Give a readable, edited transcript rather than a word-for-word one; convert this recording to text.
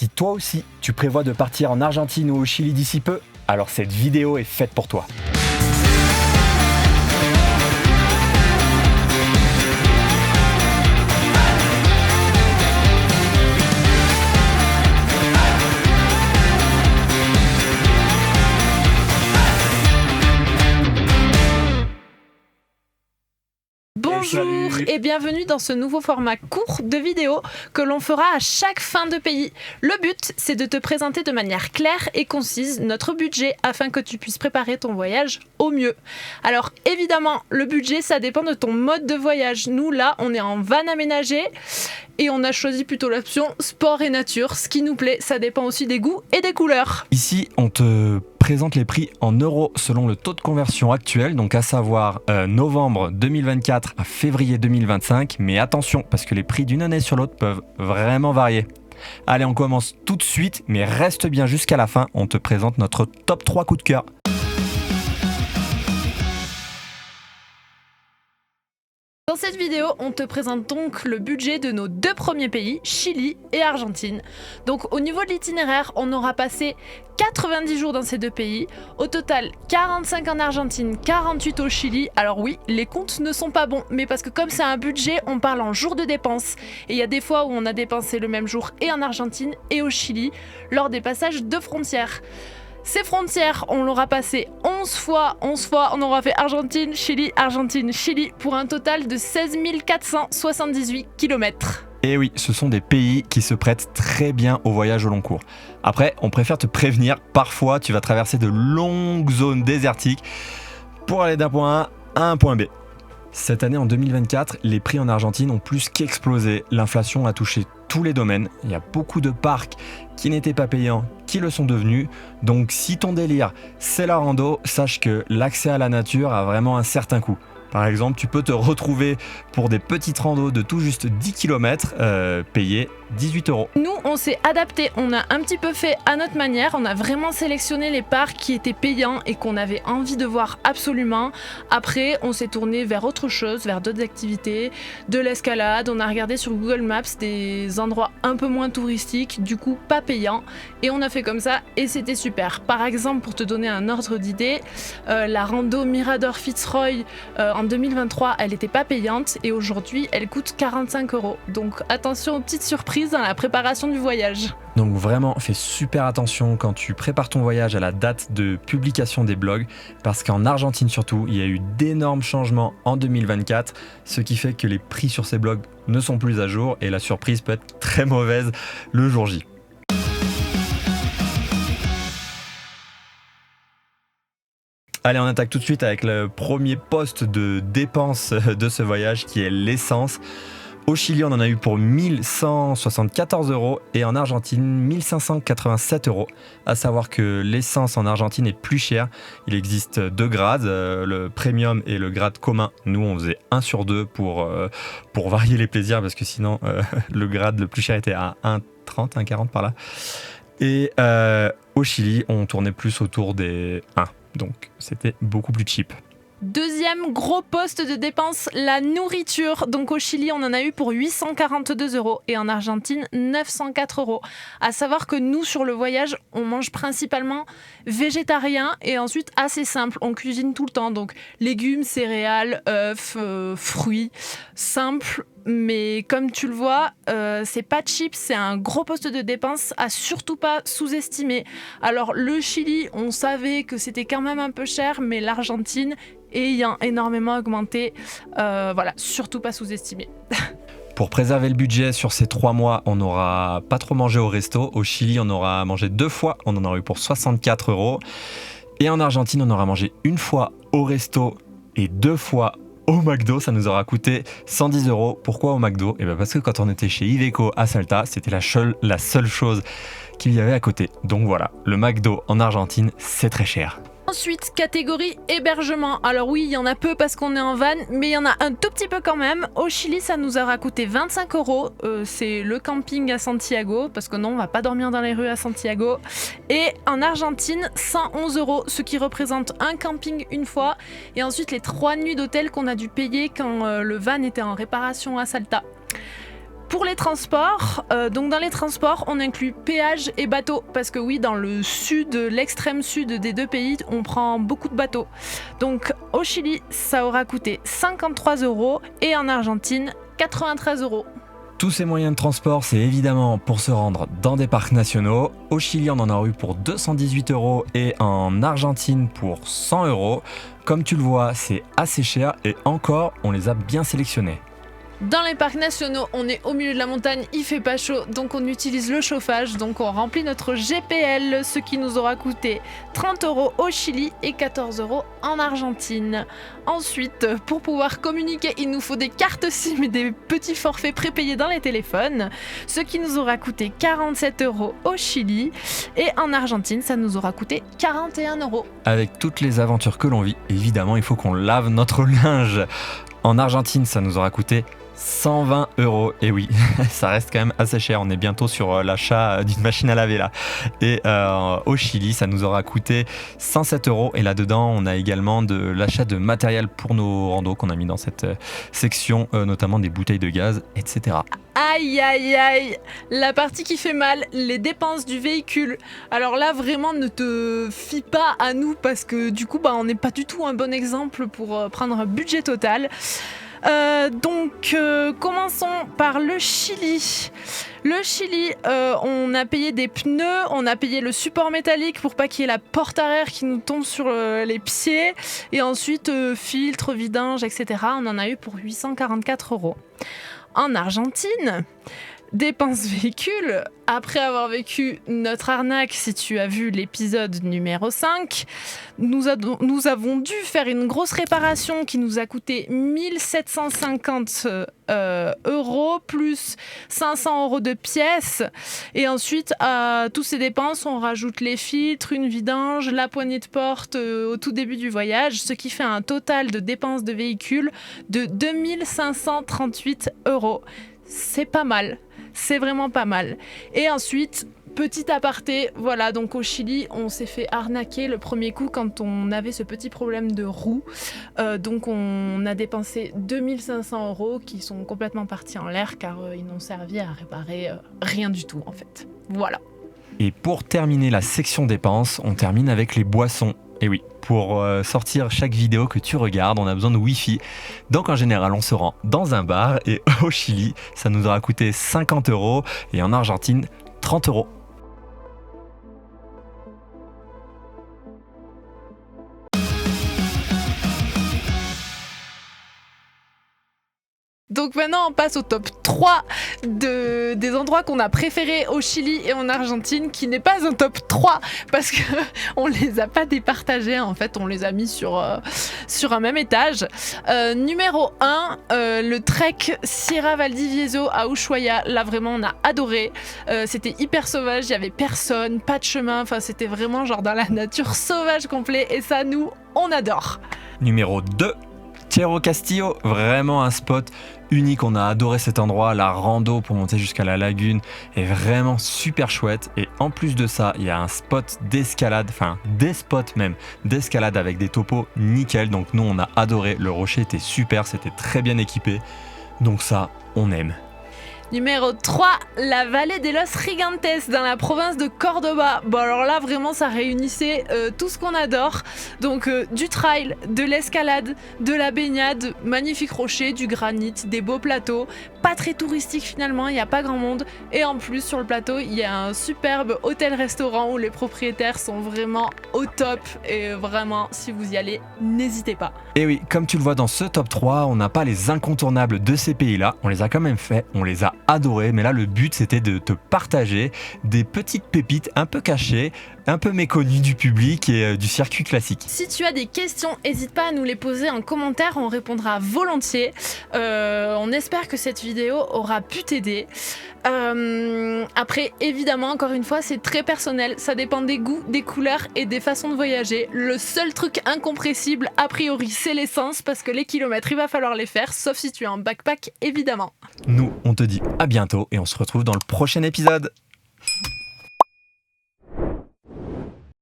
Si toi aussi, tu prévois de partir en Argentine ou au Chili d'ici peu, alors cette vidéo est faite pour toi. Bonjour et bienvenue dans ce nouveau format court de vidéo que l'on fera à chaque fin de pays. Le but, c'est de te présenter de manière claire et concise notre budget afin que tu puisses préparer ton voyage au mieux. Alors évidemment, le budget, ça dépend de ton mode de voyage. Nous, là, on est en van aménagé et on a choisi plutôt l'option sport et nature. Ce qui nous plaît, ça dépend aussi des goûts et des couleurs. Ici, on te présente les prix en euros selon le taux de conversion actuel, donc à savoir novembre 2024 à février 2025. Mais attention, parce que les prix d'une année sur l'autre peuvent vraiment varier. Allez, on commence tout de suite, mais reste bien jusqu'à la fin, on te présente notre top 3 coup de cœur. Dans cette vidéo, on te présente donc le budget de nos deux premiers pays, Chili et Argentine. Donc au niveau de l'itinéraire, on aura passé 90 jours dans ces deux pays. Au total, 45 en Argentine, 48 au Chili. Alors oui, les comptes ne sont pas bons, mais parce que comme c'est un budget, on parle en jours de dépenses. Et il y a des fois où on a dépensé le même jour et en Argentine et au Chili, lors des passages de frontières. Ces frontières, on l'aura passé 11 fois, on aura fait Argentine, Chili, pour un total de 16 478 km. Et oui, ce sont des pays qui se prêtent très bien au voyage au long cours. Après, on préfère te prévenir, parfois tu vas traverser de longues zones désertiques pour aller d'un point A à un point B. Cette année, en 2024, les prix en Argentine ont plus qu'explosé. L'inflation a touché tous les domaines. Il y a beaucoup de parcs qui n'étaient pas payants, qui le sont devenus. Donc si ton délire, c'est la rando, sache que l'accès à la nature a vraiment un certain coût. Par exemple, tu peux te retrouver pour des petites randos de tout juste 10 km payés 18 €. Nous, on s'est adapté, on a un petit peu fait à notre manière, on a vraiment sélectionné les parcs qui étaient payants et qu'on avait envie de voir absolument. Après, on s'est tourné vers autre chose, vers d'autres activités, de l'escalade, on a regardé sur Google Maps des endroits un peu moins touristiques, du coup pas payants, et on a fait comme ça et c'était super. Par exemple, pour te donner un ordre d'idée, la rando Mirador Fitzroy en 2023, elle n'était pas payante et aujourd'hui, elle coûte 45 €. Donc attention aux petites surprises dans la préparation du voyage. Donc vraiment, fais super attention quand tu prépares ton voyage à la date de publication des blogs, parce qu'en Argentine surtout, il y a eu d'énormes changements en 2024, ce qui fait que les prix sur ces blogs ne sont plus à jour et la surprise peut être très mauvaise le jour J. Allez, on attaque tout de suite avec le premier poste de dépense de ce voyage qui est l'essence. Au Chili, on en a eu pour 1174 € et en Argentine, 1587 €. À savoir que l'essence en Argentine est plus chère. Il existe deux grades, le premium et le grade commun. Nous, on faisait 1 sur 2 pour varier les plaisirs parce que sinon, le grade le plus cher était à 1,30, 1,40 par là. Et au Chili, on tournait plus autour des 1. Donc, c'était beaucoup plus cheap. Deuxième gros poste de dépense, la nourriture. Donc au Chili, on en a eu pour 842 € et en Argentine, 904 €. À savoir que nous, sur le voyage, on mange principalement végétarien et ensuite assez simple. On cuisine tout le temps, donc légumes, céréales, œufs, fruits, simple. Mais comme tu le vois, c'est pas cheap, c'est un gros poste de dépense à surtout pas sous-estimer. Alors le Chili, on savait que c'était quand même un peu cher, mais l'Argentine ayant énormément augmenté, voilà, surtout pas sous-estimer. Pour préserver le budget sur ces 3 mois, on n'aura pas trop mangé au resto. Au Chili, on aura mangé 2 fois, on en aura eu pour 64 €. Et en Argentine, on aura mangé 1 fois au resto et 2 fois au McDo, ça nous aura coûté 110 €. Pourquoi au McDo ? Eh bien parce que quand on était chez Iveco à Salta, c'était la seule chose qu'il y avait à côté. Donc voilà, le McDo en Argentine, c'est très cher. Ensuite, catégorie hébergement. Alors oui, il y en a peu parce qu'on est en van, mais il y en a un tout petit peu quand même. Au Chili, ça nous aura coûté 25 €. C'est le camping à Santiago, parce que non, on va pas dormir dans les rues à Santiago. Et en Argentine, 111 €, ce qui représente un camping une fois. Et ensuite, les 3 nuits d'hôtel qu'on a dû payer quand le van était en réparation à Salta. Pour les transports, donc dans les transports, on inclut péage et bateau, parce que oui, dans le sud, l'extrême sud des deux pays, on prend beaucoup de bateaux. Donc au Chili, ça aura coûté 53 € et en Argentine, 93 €. Tous ces moyens de transport, c'est évidemment pour se rendre dans des parcs nationaux. Au Chili, on en a eu pour 218 € et en Argentine pour 100 €. Comme tu le vois, c'est assez cher et encore, on les a bien sélectionnés. Dans les parcs nationaux, on est au milieu de la montagne, il fait pas chaud, donc on utilise le chauffage, donc on remplit notre GPL, ce qui nous aura coûté 30 € au Chili et 14 € en Argentine. Ensuite, pour pouvoir communiquer, il nous faut des cartes SIM et des petits forfaits prépayés dans les téléphones, ce qui nous aura coûté 47 € au Chili et en Argentine, ça nous aura coûté 41 €. Avec toutes les aventures que l'on vit, évidemment, il faut qu'on lave notre linge. En Argentine, ça nous aura coûté 120 €. Et oui, ça reste quand même assez cher. On est bientôt sur l'achat d'une machine à laver là. Et au Chili, ça nous aura coûté 107 €. Et là-dedans, on a également de l'achat de matériel pour nos randos qu'on a mis dans cette section, notamment des bouteilles de gaz, etc. Aïe aïe aïe, la partie qui fait mal, les dépenses du véhicule. Alors là vraiment ne te fie pas à nous parce que du coup on n'est pas du tout un bon exemple pour prendre un budget total. Donc commençons par le Chili. Le Chili, on a payé des pneus, on a payé le support métallique pour pas qu'il y ait la porte arrière qui nous tombe sur les pieds, et ensuite filtre, vidange, etc. On en a eu pour 844 €. En Argentine, dépenses véhicule, après avoir vécu notre arnaque, si tu as vu l'épisode numéro 5, nous avons dû faire une grosse réparation qui nous a coûté 1750 € plus 500 € de pièces. Et ensuite, à toutes ces dépenses, on rajoute les filtres, une vidange, la poignée de porte au tout début du voyage, ce qui fait un total de dépenses de véhicule de 2538 €. C'est pas mal. C'est vraiment pas mal. Et ensuite, petit aparté, voilà, donc au Chili, on s'est fait arnaquer le premier coup quand on avait ce petit problème de roue. Donc on a dépensé 2500 € qui sont complètement partis en l'air car ils n'ont servi à réparer rien du tout en fait. Voilà. Et pour terminer la section dépenses, on termine avec les boissons. Et oui, pour sortir chaque vidéo que tu regardes, on a besoin de Wi-Fi. Donc en général, on se rend dans un bar et au Chili, ça nous aura coûté 50 € et en Argentine, 30 €. Donc maintenant on passe au top 3 des endroits qu'on a préférés au Chili et en Argentine, qui n'est pas un top 3 parce qu'on les a pas départagés, en fait on les a mis sur un même étage. Numéro 1, le trek Sierra Valdivieso à Ushuaia, là vraiment on a adoré. C'était hyper sauvage, il y avait personne, pas de chemin, enfin c'était vraiment genre dans la nature sauvage complet et ça nous on adore. Numéro 2, Cerro Castillo, vraiment un spot unique, on a adoré cet endroit, la rando pour monter jusqu'à la lagune est vraiment super chouette et en plus de ça, il y a un spot d'escalade, enfin des spots même d'escalade avec des topos nickel, donc nous on a adoré, le rocher était super, c'était très bien équipé, donc ça on aime. Numéro 3, la vallée de los Gigantes dans la province de Cordoba. Bon alors là vraiment ça réunissait tout ce qu'on adore. Donc du trail, de l'escalade, de la baignade, magnifiques rochers, du granit, des beaux plateaux. Pas très touristique finalement, il n'y a pas grand monde. Et en plus sur le plateau il y a un superbe hôtel-restaurant où les propriétaires sont vraiment au top. Et vraiment si vous y allez, n'hésitez pas. Et oui, comme tu le vois dans ce top 3, on n'a pas les incontournables de ces pays-là. On les a quand même fait, on les a adoré, mais là le but c'était de te partager des petites pépites un peu cachées, un peu méconnues du public et du circuit classique. Si tu as des questions, n'hésite pas à nous les poser en commentaire, on répondra volontiers. On espère que cette vidéo aura pu t'aider. Après, évidemment, encore une fois, c'est très personnel, ça dépend des goûts, des couleurs et des façons de voyager. Le seul truc incompressible, a priori, c'est l'essence, parce que les kilomètres, il va falloir les faire, sauf si tu es en backpack, évidemment. Nous, on te dit à bientôt et on se retrouve dans le prochain épisode.